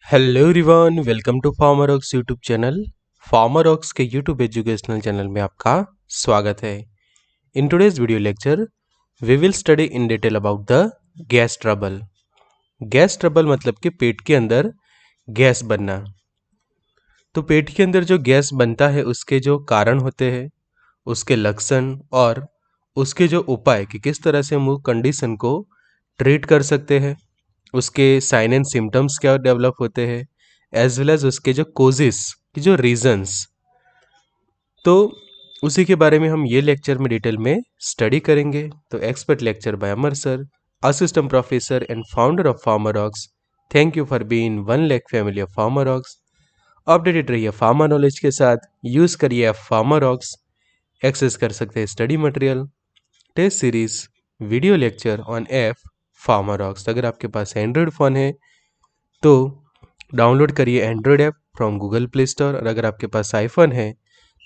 Hello everyone, welcome to Pharmrox YouTube channel. Pharmrox के YouTube educational channel में आपका स्वागत है। In today's video lecture we will study in detail about the gas trouble. Gas trouble मतलब कि पेट के अंदर गैस बनना। तो पेट के अंदर जो गैस बनता है उसके जो कारण होते हैं, उसके लक्षण और उसके जो उपाय कि किस तरह से हम वो कंडीशन को ट्रीट कर सकते हैं, उसके साइन एंड सिम्टम्स क्या डेवलप होते हैं, एज वेल एज उसके जो कोजेस की जो रीजंस, तो उसी के बारे में हम ये लेक्चर में डिटेल में स्टडी करेंगे। तो expert lecture by Amar sir, assistant professor and founder of Pharmrox. Thank you for being 1 lakh family of Pharmrox. Updated रहिए फार्मा नॉलेज के साथ, यूज करिए ऐप फार्मरॉक्स, एक्सेस कर सकते हैं study material, test series, video lecture on app Pharmrox. अगर आपके पास एंड्रॉयड फ़ोन है तो डाउनलोड करिए android app from Google Play Store, और अगर आपके पास आईफोन है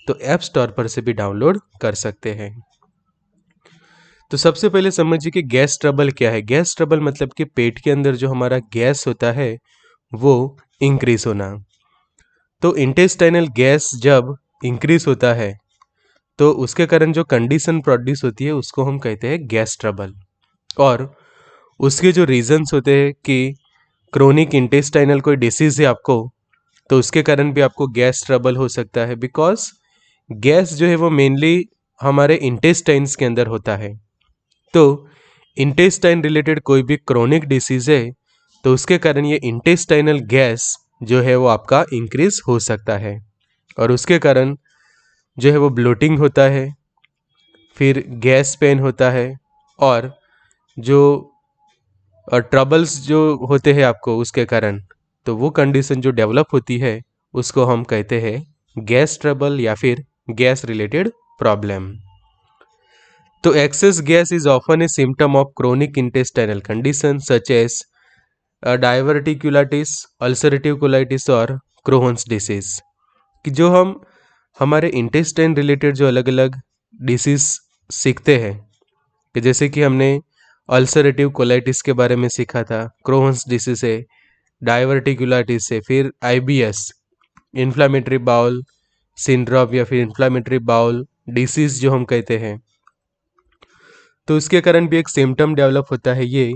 तो ऐप स्टोर पर से भी डाउनलोड कर सकते हैं। तो सबसे पहले समझिए कि गैस ट्रबल क्या है। गैस ट्रबल मतलब कि पेट के अंदर जो हमारा गैस होता है वो इंक्रीज होना। तो इंटेस्टाइनल गैस जब इंक्रीज होता है तो उसके कारण जो कंडीशन प्रोड्यूस होती है उसको हम कहते हैं गैस ट्रबल। और उसके जो रीजंस होते हैं कि क्रोनिक इंटेस्टाइनल कोई डिसीज है आपको, तो उसके कारण भी आपको गैस ट्रबल हो सकता है, बिकॉज गैस जो है वो मेनली हमारे इंटेस्टाइन्स के अंदर होता है। तो इंटेस्टाइन रिलेटेड कोई भी क्रोनिक डिसीज है तो उसके कारण ये इंटेस्टाइनल गैस जो है वो आपका इंक्रीज हो सकता है, और उसके कारण जो है वो ब्लोटिंग होता है, फिर गैस पेन होता है, और जो ट्रबल्स जो होते हैं आपको उसके कारण, तो वो कंडीशन जो डेवलप होती है उसको हम कहते हैं गैस ट्रबल या फिर गैस रिलेटेड प्रॉब्लम। तो excess gas is often a symptom of chronic intestinal condition such as diverticulitis, ulcerative colitis और क्रोहन्स डिसीज। कि जो हम हमारे इंटेस्टाइन रिलेटेड जो अलग अलग डिसीज सीखते हैं, कि जैसे कि हमने अल्सरेटिव कोलाइटिस के बारे में सीखा था, क्रोहन्स डिसीज है, डाइवर्टिकुलाइटिस है, फिर आईबीएस, इन्फ्लामेटरी बाउल सिंड्रोम या फिर इन्फ्लामेटरी बाउल डिसीज जो हम कहते हैं, तो उसके कारण भी एक सिम्टम डेवलप होता है ये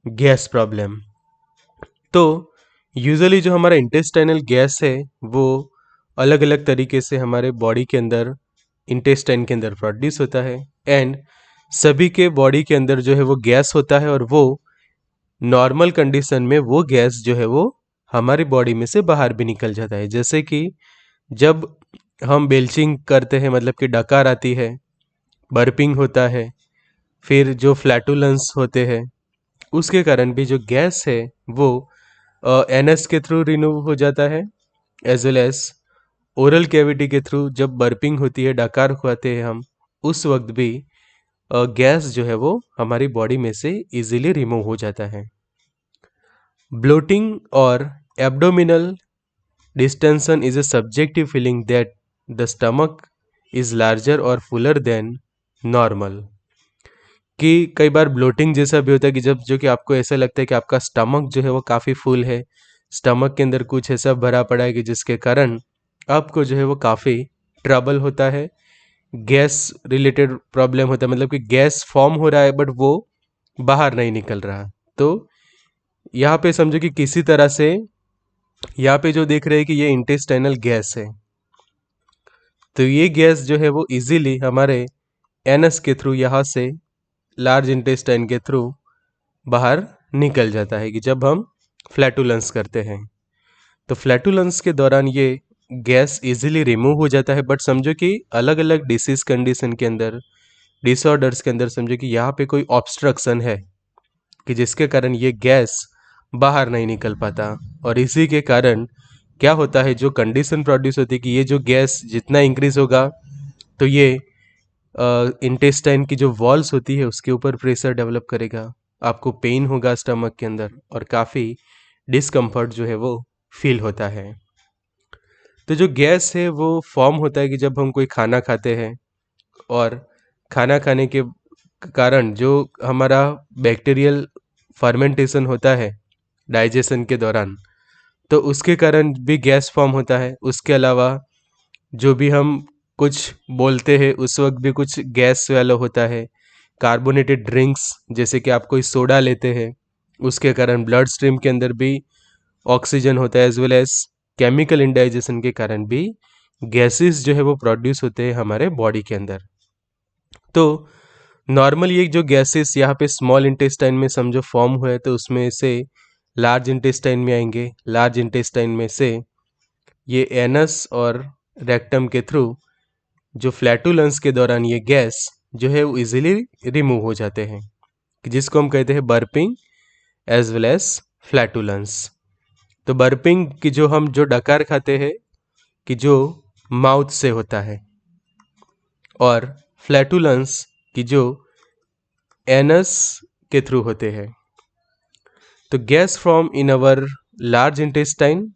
गैस प्रॉब्लम। तो यूजुअली जो हमारा इंटेस्टाइनल गैस है वो अलग अलग तरीके से हमारे बॉडी के अंदर, इंटेस्टाइन के अंदर प्रोड्यूस होता है, एंड सभी के बॉडी के अंदर जो है वो गैस होता है, और वो नॉर्मल कंडीशन में वो गैस जो है वो हमारी बॉडी में से बाहर भी निकल जाता है। जैसे कि जब हम बेल्चिंग करते हैं, मतलब कि डकार आती है, बर्पिंग होता है, फिर जो फ्लैटुलेंस होते हैं, उसके कारण भी जो गैस है वो एनएस के थ्रू रिमूव हो जाता है, as well as oral cavity के थ्रू जब बर्पिंग होती है, डकार खुआते हैं हम, उस वक्त भी गैस जो है वो हमारी बॉडी में से इजीली रिमूव हो जाता है। ब्लोटिंग और abdominal distension is a subjective feeling that the stomach is larger और फुलर देन नॉर्मल। कि कई बार ब्लोटिंग जैसा भी होता है कि जब जो कि आपको ऐसा लगता है कि आपका स्टमक जो है वो काफ़ी फुल है, स्टमक के अंदर कुछ ऐसा भरा पड़ा है कि जिसके कारण आपको जो है वो काफ़ी ट्रबल होता है, गैस रिलेटेड प्रॉब्लम होता है, मतलब कि गैस फॉर्म हो रहा है बट वो बाहर नहीं निकल रहा। तो यहाँ पे समझो कि किसी तरह से यहाँ पे जो देख रहे हैं कि ये इंटेस्टाइनल गैस है, तो ये गैस जो है वो इजीली हमारे एनस के थ्रू, यहाँ से लार्ज इंटेस्टाइन के थ्रू बाहर निकल जाता है कि जब हम फ्लैटुलेंस करते हैं, तो फ्लैटुलेंस के दौरान ये गैस इजीली रिमूव हो जाता है। बट समझो कि अलग अलग डिसीज कंडीशन के अंदर, डिसऑर्डर्स के अंदर, समझो कि यहाँ पे कोई ऑब्स्ट्रक्शन है कि जिसके कारण ये गैस बाहर नहीं निकल पाता, और इसी के कारण क्या होता है, जो कंडीशन प्रोड्यूस होती है कि ये जो गैस जितना इंक्रीज होगा तो ये इंटेस्टाइन की जो वॉल्स होती है उसके ऊपर प्रेशर डेवलप करेगा, आपको पेन होगा स्टमक के अंदर, और काफ़ी डिस्कम्फर्ट जो है वो फील होता है। तो जो गैस है वो फॉर्म होता है कि जब हम कोई खाना खाते हैं, और खाना खाने के कारण जो हमारा बैक्टीरियल फर्मेंटेशन होता है डाइजेशन के दौरान, तो उसके कारण भी गैस फॉर्म होता है। उसके अलावा जो भी हम कुछ बोलते हैं उस वक्त भी कुछ गैस स्वेलो होता है। कार्बोनेटेड ड्रिंक्स जैसे कि आप कोई सोडा लेते हैं उसके कारण ब्लड स्ट्रीम के अंदर भी ऑक्सीजन होता है, as well as chemical indigestion के कारण भी गैसेस जो है वो प्रोड्यूस होते हैं हमारे बॉडी के अंदर। तो नॉर्मल ये जो गैसेस यहाँ पे स्मॉल इंटेस्टाइन में समझो फॉर्म हुए तो उसमें से लार्ज इंटेस्टाइन में आएंगे। लार्ज इंटेस्टाइन में से ये एनस और रेक्टम के थ्रू जो फ्लैटुलेंस के दौरान ये गैस जो है वो इजीली रिमूव हो जाते हैं, जिसको हम कहते हैं burping as well as flatulence. तो बर्पिंग की जो हम जो डकार खाते हैं कि जो माउथ से होता है, और फ्लैटुलेंस की जो एनस के थ्रू होते हैं। तो gas from in our large intestine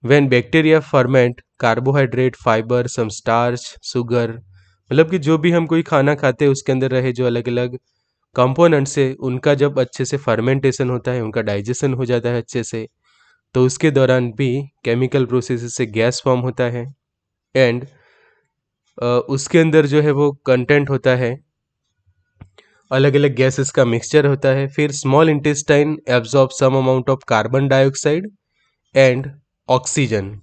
when bacteria ferment carbohydrate, fibre, some starch, sugar, मतलब कि जो भी हम कोई खाना खाते हैं उसके अंदर रहे जो अलग अलग कंपोनेंट्स है उनका जब अच्छे से फर्मेंटेशन होता है, उनका डाइजेशन हो जाता है अच्छे से, तो उसके दौरान भी केमिकल प्रोसेस से गैस फॉर्म होता है। एंड उसके अंदर जो है वो कंटेंट होता है, अलग अलग गैसेस का मिक्सचर होता है। फिर small intestine absorb some amount of carbon dioxide and oxygen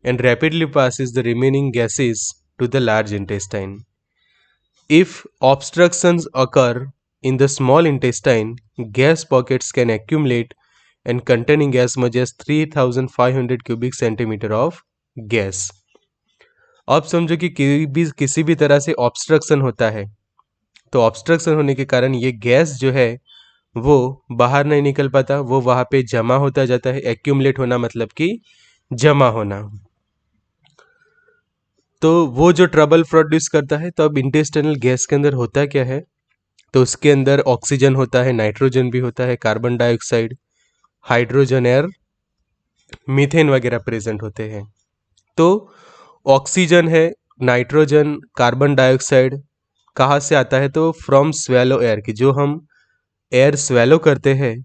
and rapidly passes the remaining gases to the large intestine. If obstructions occur in the small intestine, gas pockets can accumulate and containing as much as 3500 cubic centimeter of gas. अब समझो कि किसी भी तरह से obstruction होता है, तो ऑब्स्ट्रक्शन होने के कारण ये गैस जो है वो बाहर नहीं निकल पाता, वो वहाँ पे जमा होता जाता है। एक्यूमुलेट होना मतलब कि जमा होना। तो वो जो ट्रबल प्रोड्यूस करता है। तो अब इंटेस्टाइनल गैस के अंदर होता क्या है, तो उसके अंदर ऑक्सीजन होता है, नाइट्रोजन भी होता है, carbon dioxide, hydrogen, air, methane वगैरह प्रेजेंट होते हैं। तो ऑक्सीजन है, नाइट्रोजन, कार्बन डाइऑक्साइड कहाँ से आता है, तो फ्रॉम स्वेलो एयर, की जो हम एयर स्वेलो करते हैं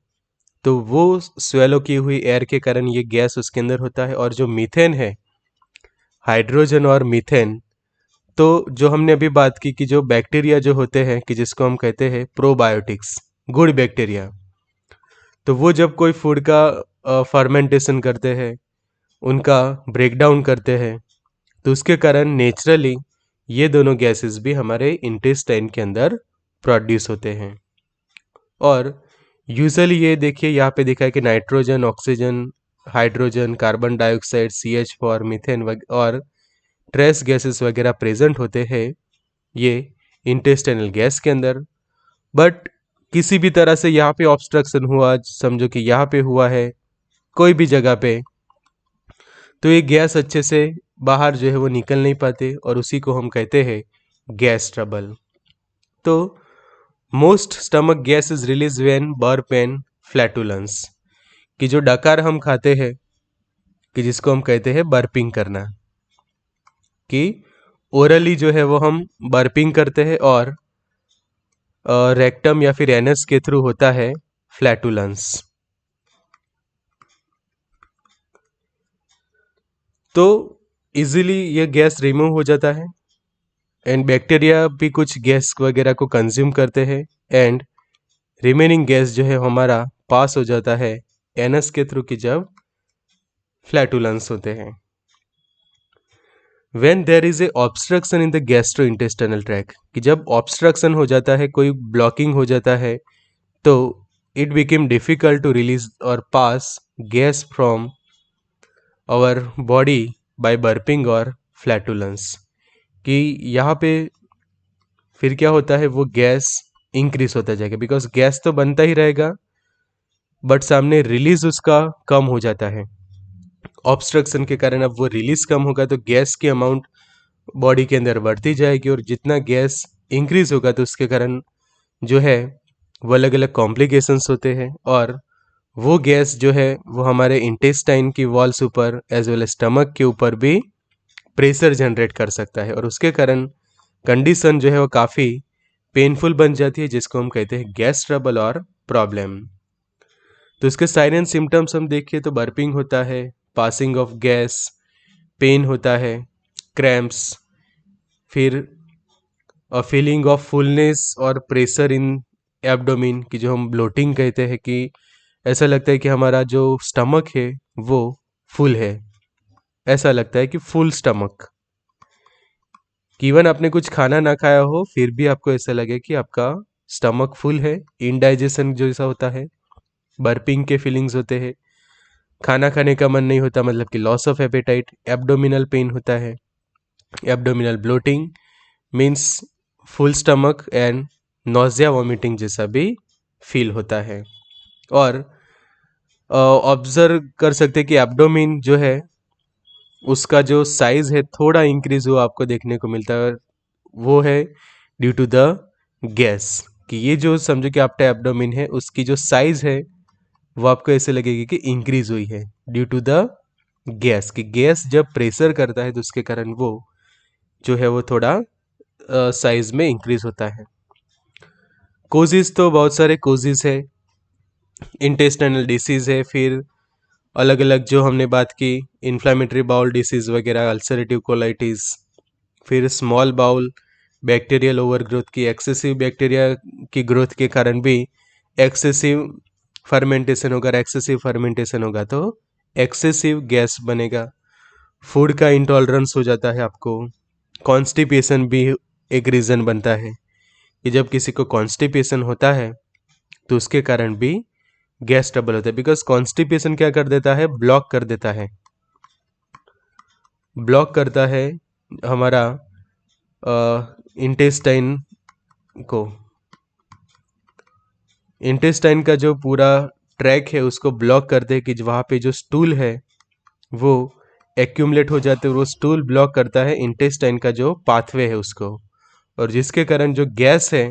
तो वो स्वेलो की हुई एयर के कारण ये गैस उसके अंदर होता है। और जो मीथेन है, हाइड्रोजन और मीथेन, तो जो हमने अभी बात की कि जो बैक्टीरिया जो होते हैं कि जिसको हम कहते हैं प्रोबायोटिक्स, गुड बैक्टीरिया, तो वो जब कोई फूड का फर्मेंटेशन करते हैं, उनका ब्रेकडाउन करते हैं, तो उसके कारण नेचुरली ये दोनों गैसेस भी हमारे इंटेस्टाइन के अंदर प्रोड्यूस होते हैं। और यूजुअली ये देखिए यहाँ पे दिखा है कि nitrogen, oxygen, hydrogen, carbon dioxide, CH4, methane और ट्रेस गैसेस वगैरह प्रेजेंट होते हैं ये इंटेस्टाइनल गैस के अंदर। बट किसी भी तरह से यहाँ पे ऑब्स्ट्रक्शन हुआ, समझो कि यहाँ पे हुआ है कोई भी जगह पे, तो ये गैस अच्छे से बाहर जो है वो निकल नहीं पाते और उसी को हम कहते हैं गैस ट्रबल। तो most stomach gas is release when burp and flatulence, कि जो डकार हम खाते हैं कि जिसको हम कहते हैं बर्पिंग करना, कि ओरली जो है वो हम बर्पिंग करते हैं और रेक्टम या फिर एनस के थ्रू होता है फ्लैटुलेंस। तो इजीली ये गैस रिमूव हो जाता है एंड बैक्टीरिया भी कुछ गैस वगैरह को कंज्यूम करते हैं एंड रिमेनिंग गैस जो है हमारा पास हो जाता है एनस के थ्रू, की जब फ्लैटुलेंस होते हैं। When there is a obstruction in the gastrointestinal tract, कि जब ऑब्स्ट्रक्शन हो जाता है, कोई ब्लॉकिंग हो जाता है, तो it became difficult to release और pass gas from our body by burping और फ्लैटुलेंस, कि यहाँ पे फिर क्या होता है, वो गैस इंक्रीज होता जाएगा, बिकॉज गैस तो बनता ही रहेगा बट सामने रिलीज उसका कम हो जाता है। ऑब्स्ट्रक्शन के कारण अब वो रिलीज कम होगा तो गैस की अमाउंट बॉडी के अंदर बढ़ती जाएगी, और जितना गैस इंक्रीज होगा तो उसके कारण जो है वो अलग अलग कॉम्प्लिकेशंस होते हैं, और वो गैस जो है वो हमारे इंटेस्टाइन की वॉल्स ऊपर एज वेल एज स्टमक के ऊपर भी प्रेशर जनरेट कर सकता है, और उसके कारण कंडीशन जो है वो काफ़ी पेनफुल बन जाती है, जिसको हम कहते हैं गैस ट्रबल और प्रॉब्लम। तो इसके साइन एंड सिम्टम्स हम देखिए तो बर्पिंग होता है, पासिंग ऑफ गैस, पेन होता है, क्रैम्प्स, फिर फीलिंग ऑफ फुलनेस और प्रेशर इन एब्डोमिन की जो हम ब्लोटिंग कहते हैं कि ऐसा लगता है कि हमारा जो स्टमक है वो फुल है, ऐसा लगता है कि फुल स्टमक, कि इवन आपने कुछ खाना ना खाया हो फिर भी आपको ऐसा लगे कि आपका स्टमक फुल है। इनडाइजेशन जैसा होता है, बर्पिंग के फीलिंग्स होते हैं, खाना खाने का मन नहीं होता मतलब कि loss of appetite, abdominal pain होता है, abdominal bloating means full stomach and nausea vomiting जैसा भी फील होता है। और ऑब्जर्व कर सकते हैं कि एब्डोमिन जो है उसका जो साइज है थोड़ा इंक्रीज हुआ आपको देखने को मिलता है, और वो है ड्यू टू द गैस, कि ये जो समझो कि आपका एब्डोमिन है उसकी जो साइज है वो आपको ऐसे लगेगी कि इंक्रीज हुई है ड्यू टू द गैस, कि गैस जब प्रेशर करता है तो उसके कारण वो जो है वो थोड़ा साइज में इंक्रीज होता है। कोजिस तो बहुत सारे कोजिस है, इंटेस्टाइनल डिसीज है, फिर अलग अलग जो हमने बात की इन्फ्लामेटरी बाउल डिसीज वगैरह, अल्सरेटिव कोलाइटिस, फिर स्मॉल बाउल बैक्टीरियल ओवरग्रोथ की, एक्सेसिव बैक्टीरिया की ग्रोथ के कारण भी एक्सेसिव फर्मेंटेशन होगा, एक्सेसिव फर्मेंटेशन होगा तो एक्सेसिव गैस बनेगा, फूड का इंटॉलरेंस हो जाता है आपको, कॉन्स्टिपेशन भी एक रीज़न बनता है कि जब किसी को कॉन्स्टिपेशन होता है तो उसके कारण भी गैस ट्रबल होता है, बिकॉज कॉन्स्टिपेशन क्या कर देता है, ब्लॉक कर देता है, ब्लॉक करता है हमारा इंटेस्टाइन को, इंटेस्टाइन का जो पूरा ट्रैक है उसको ब्लॉक कर दे कि वहाँ पे जो स्टूल है वो एक्यूमुलेट हो जाते हैं, वो स्टूल ब्लॉक करता है इंटेस्टाइन का जो पाथवे है उसको, और जिसके कारण जो गैस है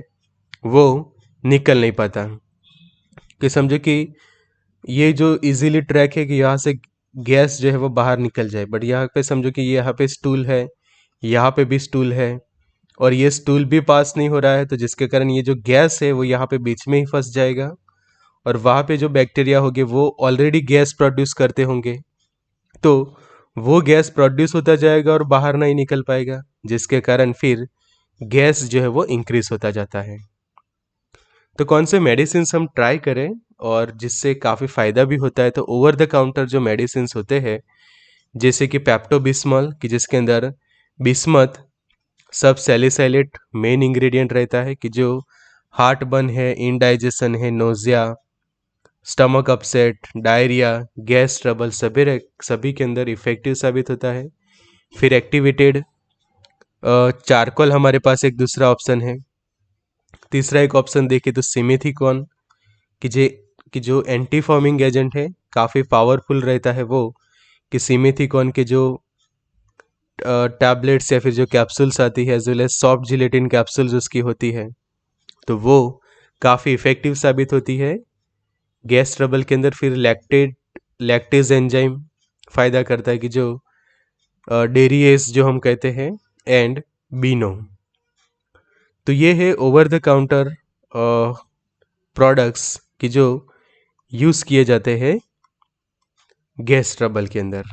वो निकल नहीं पाता। कि समझो कि ये जो इजीली ट्रैक है कि यहाँ से गैस जो है वो बाहर निकल जाए, बट यहाँ पे समझो कि यहाँ पे स्टूल है, यहाँ पे भी स्टूल है, और ये स्टूल भी पास नहीं हो रहा है, तो जिसके कारण ये जो गैस है वो यहाँ पे बीच में ही फंस जाएगा, और वहाँ पे जो बैक्टीरिया होंगे वो ऑलरेडी गैस प्रोड्यूस करते होंगे, तो वो गैस प्रोड्यूस होता जाएगा और बाहर नहीं निकल पाएगा, जिसके कारण फिर गैस जो है वो इंक्रीज होता जाता है। तो कौन से मेडिसिन हम ट्राई करें और जिससे काफ़ी फ़ायदा भी होता है, तो ओवर द काउंटर जो मेडिसिन होते हैं जैसे कि पेप्टोबिस्मॉल, कि जिसके अंदर बिस्मथ सब सैलिसाइलेट मेन इंग्रेडिएंट रहता है, कि जो हार्ट बर्न है, इंडाइजेशन है, nausea, stomach upset, diarrhoea, gas trouble सभी के अंदर इफेक्टिव साबित होता है। फिर एक्टिवेटेड चारकोल हमारे पास एक दूसरा ऑप्शन है। तीसरा एक ऑप्शन देखें तो सिमेथिकॉन, कि जो एंटी फॉर्मिंग एजेंट है, काफ़ी पावरफुल रहता है वो, कि सिमेथिकॉन के जो टैबलेट्स या फिर जो कैप्सूल्स आती है as well as soft gelatin capsules उसकी होती है, तो वो काफ़ी इफेक्टिव साबित होती है गैस ट्रबल के अंदर। फिर लैक्टेज एंजाइम फ़ायदा करता है, कि जो डेरिएस जो हम कहते हैं, एंड बीनो। तो ये है ओवर द काउंटर प्रोडक्ट्स कि जो यूज़ किए जाते हैं गैस ट्रबल के अंदर।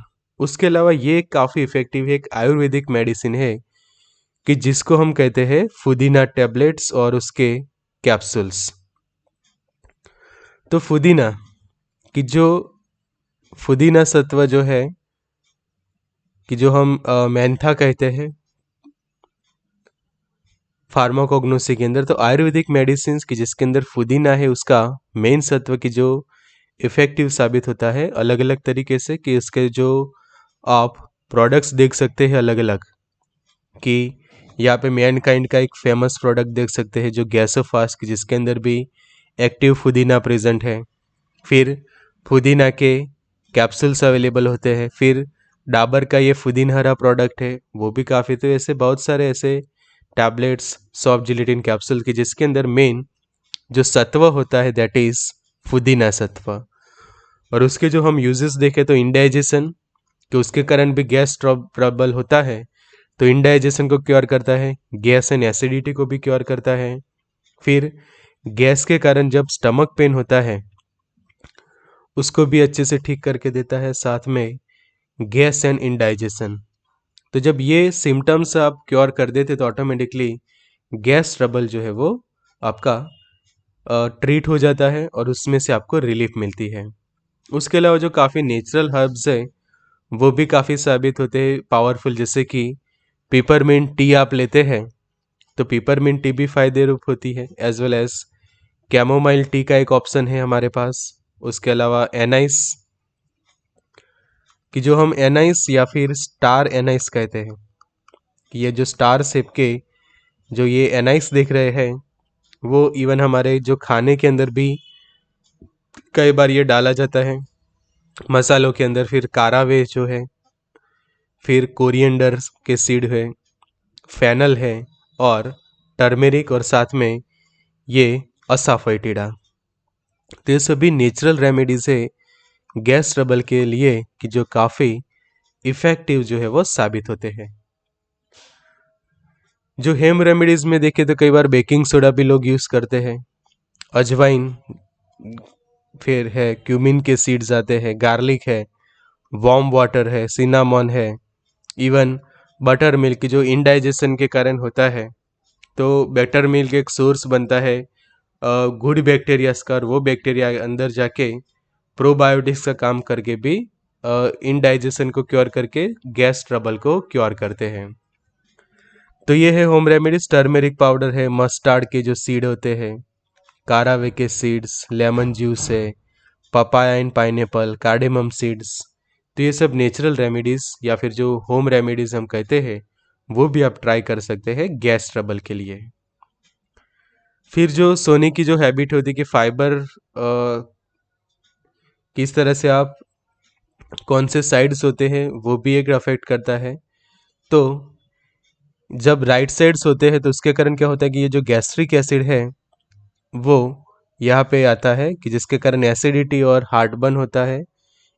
उसके अलावा ये काफ़ी इफ़ेक्टिव है, एक आयुर्वेदिक मेडिसिन है कि जिसको हम कहते हैं फुदीना टैबलेट्स और उसके कैप्सूल्स। तो फुदीना, कि जो फुदीना सत्व जो है, कि जो हम मेंथा कहते हैं फार्माकोग्नोसी के अंदर, तो आयुर्वेदिक मेडिसिन की जिसके अंदर फुदीना है उसका मेन सत्व की जो इफ़ेक्टिव साबित होता है अलग अलग तरीके से, कि उसके जो आप प्रोडक्ट्स देख सकते हैं अलग अलग, कि यहाँ पे मैनकाइंड का एक फेमस प्रोडक्ट देख सकते हैं जो गैसोफास्ट, जिसके अंदर भी एक्टिव फुदीना प्रेजेंट है। फिर फुदीना के कैप्सूल्स अवेलेबल होते हैं। फिर डाबर का ये फुदीनहरा प्रोडक्ट है वो भी काफ़ी, तो ऐसे बहुत सारे ऐसे टैबलेट्स, सॉफ्ट जिलेटिन कैप्सूल की जिसके अंदर मेन जो सत्व होता है दैट इज़ फुदीना सत्व। और उसके जो हम यूजेस देखें तो इंडाइजेशन, कि उसके कारण भी गैस ट्रबल होता है, तो इंडाइजेशन को क्योर करता है, गैस एंड एसिडिटी को भी क्योर करता है। फिर गैस के कारण जब स्टमक पेन होता है उसको भी अच्छे से ठीक करके देता है, साथ में गैस एंड इंडाइजेशन। तो जब ये सिम्टम्स आप क्योर कर देते तो ऑटोमेटिकली गैस ट्रबल जो है वो आपका ट्रीट हो जाता है और उसमें से आपको रिलीफ मिलती है। उसके अलावा जो काफ़ी नेचुरल हर्ब्स है वो भी काफ़ी साबित होते हैं पावरफुल, जैसे कि पिपरमिंट टी आप लेते हैं तो पिपरमिंट टी भी फायदे रूप होती है, as well as chamomile tea का एक ऑप्शन है हमारे पास। उसके अलावा एनाइस, कि जो हम एनाइस या फिर स्टार एनाइस कहते हैं, कि ये जो स्टार शेप के जो ये एनाइस देख रहे हैं वो इवन हमारे जो खाने के अंदर भी कई बार ये डाला जाता है मसालों के अंदर। फिर कारावे जो है, फिर कोरिएंडर के सीड है, फेनल है, और टर्मेरिक, और साथ में ये असाफोइटिडा। तो ये सभी नेचुरल रेमेडीज है गैस ट्रबल के लिए कि जो काफ़ी इफ़ेक्टिव जो है वो साबित होते हैं। जो हेम रेमेडीज में देखें तो कई बार बेकिंग सोडा भी लोग यूज़ करते हैं, अजवाइन, फिर है क्यूमिन के सीड्स आते हैं, गार्लिक है, वार्म वाटर है, सिनामॉन है, इवन बटर मिल्क जो इंडाइजेशन के कारण होता है। तो बटर मिल्क एक सोर्स बनता है गुड बैक्टीरियाज का, और वो बैक्टीरिया अंदर जाके प्रोबायोटिक्स का काम करके भी इंडाइजेशन को क्योर करके गैस ट्रबल को क्योर करते हैं। तो ये है होम रेमेडीज। टर्मेरिक पाउडर है, मस्टर्ड के जो सीड होते हैं, कारावे के सीड्स, लेमन जूस है, papaya and pineapple, cardamom seeds. तो ये सब नेचुरल रेमेडीज या फिर जो होम रेमेडीज हम कहते हैं वो भी आप ट्राई कर सकते हैं गैस ट्रबल के लिए। फिर जो सोने की जो हैबिट होती है कि फाइबर किस तरह से आप कौन से साइड्स होते हैं वो भी एक अफेक्ट करता है। तो जब राइट साइड्स होते हैं तो उसके कारण क्या होता है कि ये जो गैस्ट्रिक एसिड है वो यहाँ पे आता है, कि जिसके कारण एसिडिटी और हार्टबर्न होता है,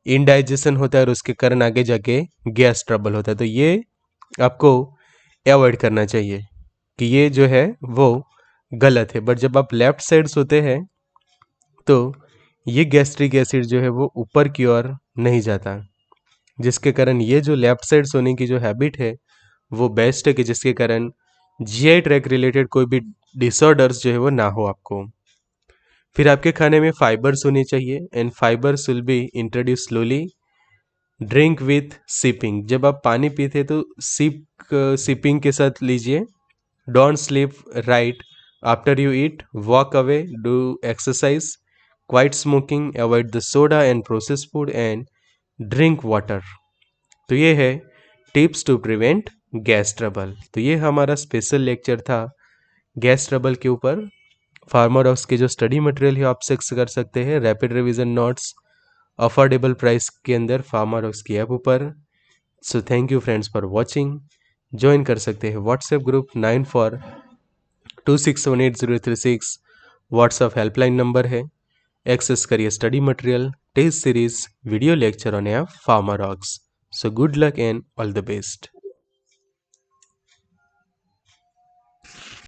इनडाइजेशन होता है, और उसके कारण आगे जाके गैस ट्रबल होता है। तो ये आपको अवॉइड करना चाहिए कि ये जो है वो गलत है। बट जब आप लेफ्ट साइड्स होते हैं तो ये गैस्ट्रिक एसिड जो है वो ऊपर की ओर नहीं जाता, जिसके कारण ये जो लेफ्ट साइड सोने की जो हैबिट है वो बेस्ट है, कि जिसके कारण जीआई ट्रैक रिलेटेड कोई भी डिसऑर्डर्स जो है वो ना हो आपको। फिर आपके खाने में फाइबर्स होनी चाहिए, and fibres will be introduce slowly. Drink with sipping, जब आप पानी पीते तो सिपिंग के साथ लीजिए। Don't sleep right after you eat, walk away, do exercise, quit smoking, avoid the soda and process food, and drink water. तो ये है tips to prevent gas trouble. तो ये हमारा स्पेशल लेक्चर था गैस ट्रबल के ऊपर। फार्मरऑक्स के जो स्टडी मटेरियल है आप एक्सेस कर सकते हैं rapid revision notes affordable price के अंदर फार्मरऑक्स की ऐप ऊपर। So thank you friends for watching. Join कर सकते हैं WhatsApp group 9426180336, WhatsApp helpline number है। एक्सेस करिए study material, test series, video lecture on app फार्मरऑक्स। So good luck and all the best.